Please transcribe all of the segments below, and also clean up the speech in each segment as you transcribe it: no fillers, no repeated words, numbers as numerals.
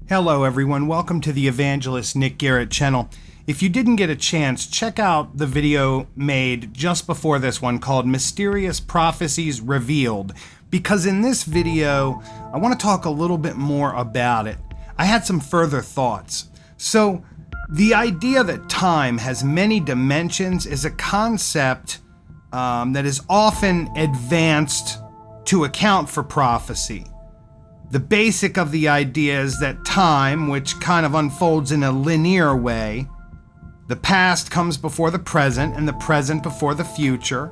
Hello everyone, welcome to the Evangelist Nick Garrett channel. If you didn't get a chance, check out the video made just before this one called Mysterious Prophecies Revealed, because in this video, I want to talk a little bit more about it. I had some further thoughts. So, the idea that time has many dimensions is a concept that is often advanced to account for prophecy. The basic of the idea is that time, which kind of unfolds in a linear way, the past comes before the present and the present before the future,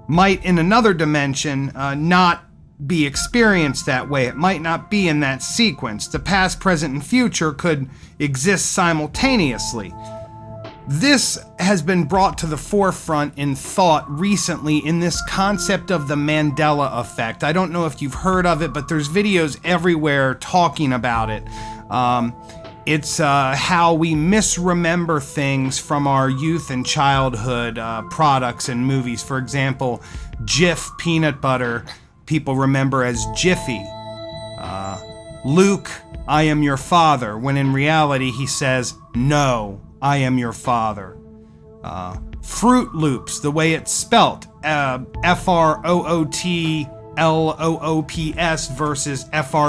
might in another dimension not be experienced that way. It might not be in that sequence. The past, present, and future could exist simultaneously. This has been brought to the forefront in thought recently in this concept of the Mandela effect. I don't know if you've heard of it, but there's videos everywhere talking about it. It's how we misremember things from our youth and childhood products and movies. For example, Jif peanut butter, people remember as Jiffy. Luke, I am your father, when in reality he says, no, I am your father. Fruit Loops, the way it's spelt, F-R-O-O-T-L-O-O-P-S versus F-R-U-I-T-L-O-O-P-S.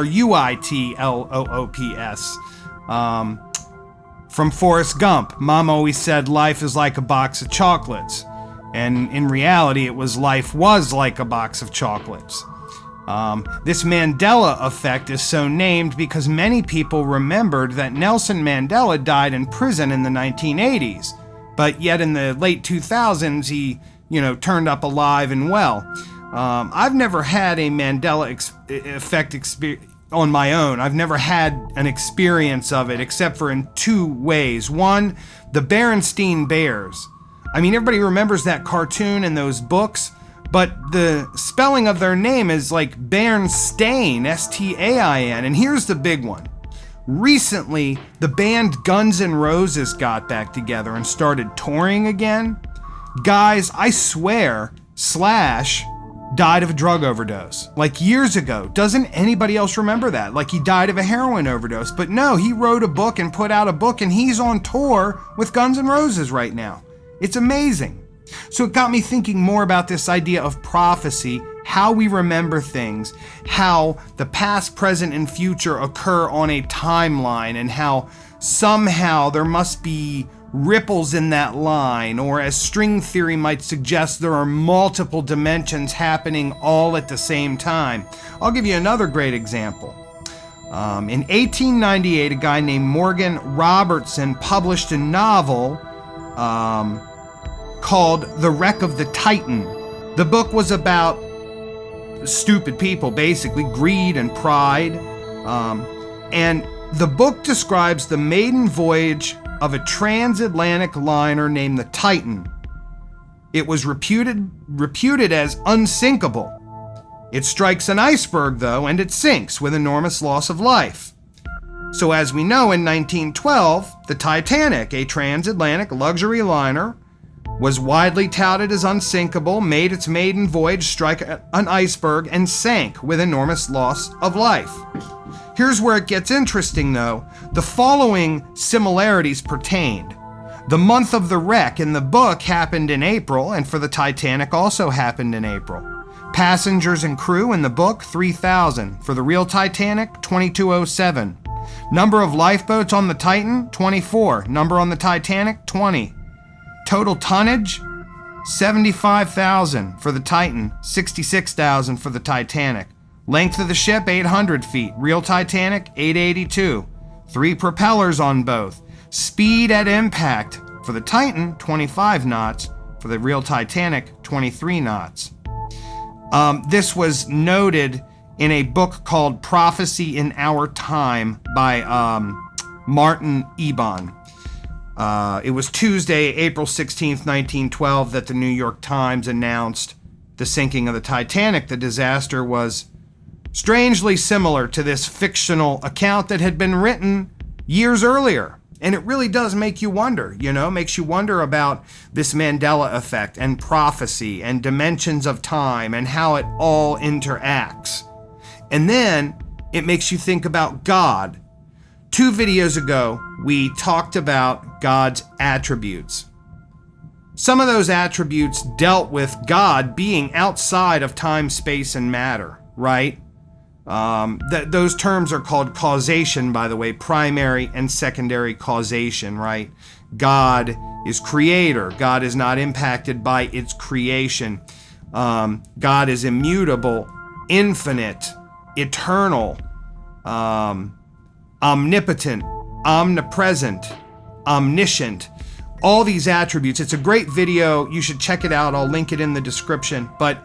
From Forrest Gump, Mom always said life is like a box of chocolates. And in reality, it was life was like a box of chocolates. This Mandela effect is so named because many people remembered that Nelson Mandela died in prison in the 1980s, but yet in the late 2000s he, turned up alive and well. I've never had a Mandela effect on my own. I've never had an experience of it except for in two ways. One, the Berenstain Bears. I mean, everybody remembers that cartoon and those books, but the spelling of their name is like Berenstain, S-T-A-I-N. And here's the big one. Recently, the band Guns N' Roses got back together and started touring again. Guys, I swear, Slash died of a drug overdose, like years ago. Doesn't anybody else remember that? Like he died of a heroin overdose. But no, he wrote a book and put out a book, and he's on tour with Guns N' Roses right now. It's amazing. So it got me thinking more about this idea of prophecy, how we remember things, how the past, present, and future occur on a timeline, and how somehow there must be ripples in that line, or as string theory might suggest, there are multiple dimensions happening all at the same time. I'll give you another great example. In 1898, a guy named Morgan Robertson published a novel called The Wreck of the Titan. The book was about stupid people, basically, greed and pride. And the book describes the maiden voyage of a transatlantic liner named the Titan. It was reputed as unsinkable. It strikes an iceberg, though, and it sinks with enormous loss of life. So as we know, in 1912, the Titanic, a transatlantic luxury liner, was widely touted as unsinkable, made its maiden voyage, strike an iceberg, and sank with enormous loss of life. Here's where it gets interesting, though. The following similarities pertained. The month of the wreck in the book happened in April, and for the Titanic also happened in April. Passengers and crew in the book, 3,000. For the real Titanic, 2,207. Number of lifeboats on the Titan, 24. Number on the Titanic, 20. Total tonnage, 75,000 for the Titan, 66,000 for the Titanic. Length of the ship, 800 feet. Real Titanic, 882. 3 propellers on both. Speed at impact for the Titan, 25 knots. For the real Titanic, 23 knots. This was noted in a book called Prophecy in Our Time by Martin Ebon. It was Tuesday, April 16th, 1912, that the New York Times announced the sinking of the Titanic. The disaster was strangely similar to this fictional account that had been written years earlier. And it really does make you wonder, makes you wonder about this Mandela effect and prophecy and dimensions of time and how it all interacts. And then it makes you think about God. 2 videos ago, we talked about God's attributes. Some of those attributes dealt with God being outside of time, space, and matter, right? Those terms are called causation, by the way, primary and secondary causation, right? God is creator. God is not impacted by its creation. God is immutable, infinite, eternal, omnipotent, omnipresent, omniscient. All these attributes. It's a great video. You should check it out. I'll link it in the description. But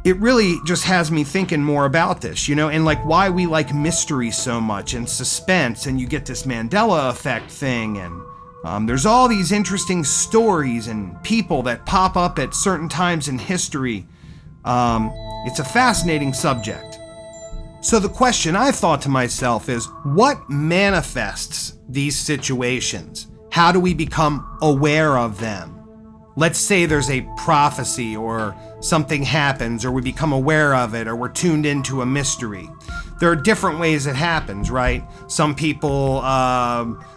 it really just has me thinking more about this, and like why we like mystery so much and suspense, and you get this Mandela effect thing, and there's all these interesting stories and people that pop up at certain times in history. It's a fascinating subject. So the question I thought to myself is, what manifests these situations? How do we become aware of them? Let's say there's a prophecy or something happens, or we become aware of it, or we're tuned into a mystery. There are different ways it happens, right? Some people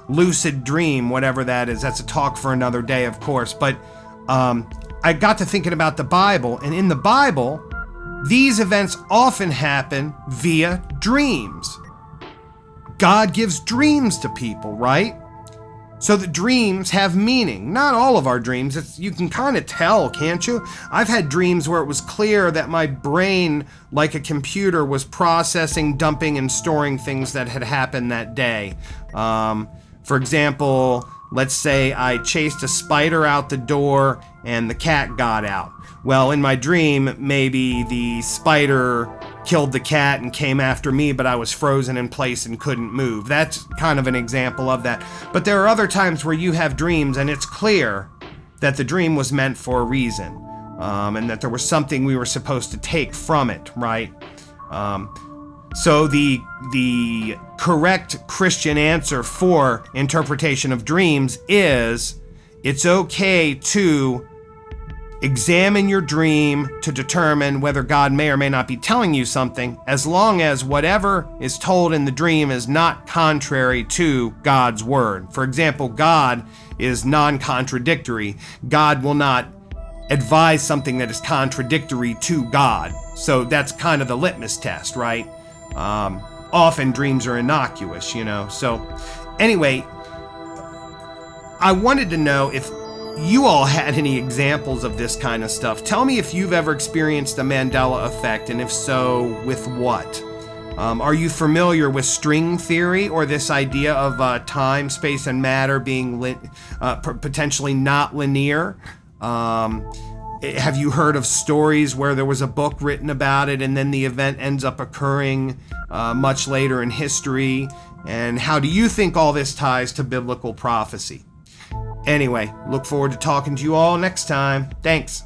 lucid dream, whatever that is. That's a talk for another day, of course. But I got to thinking about the Bible, and in the Bible, these events often happen via dreams. God gives dreams to people, right? So the dreams have meaning. Not all of our dreams. You can kind of tell, can't you? I've had dreams where it was clear that my brain, like a computer, was processing, dumping, and storing things that had happened that day. For example, let's say I chased a spider out the door and the cat got out. Well, in my dream, maybe the spider killed the cat and came after me, but I was frozen in place and couldn't move. That's kind of an example of that. But there are other times where you have dreams and it's clear that the dream was meant for a reason, and that there was something we were supposed to take from it, right? So the correct Christian answer for interpretation of dreams is it's okay to examine your dream to determine whether God may or may not be telling you something, as long as whatever is told in the dream is not contrary to God's word. For example, God is non-contradictory. God will not advise something that is contradictory to God. So that's kind of the litmus test, right? Often dreams are innocuous, So anyway, I wanted to know if you all had any examples of this kind of stuff. Tell me if you've ever experienced the Mandela effect, and if so, with what? Are you familiar with string theory, or this idea of time, space, and matter being potentially not linear? Have you heard of stories where there was a book written about it and then the event ends up occurring much later in history? And how do you think all this ties to biblical prophecy? Anyway, look forward to talking to you all next time. Thanks.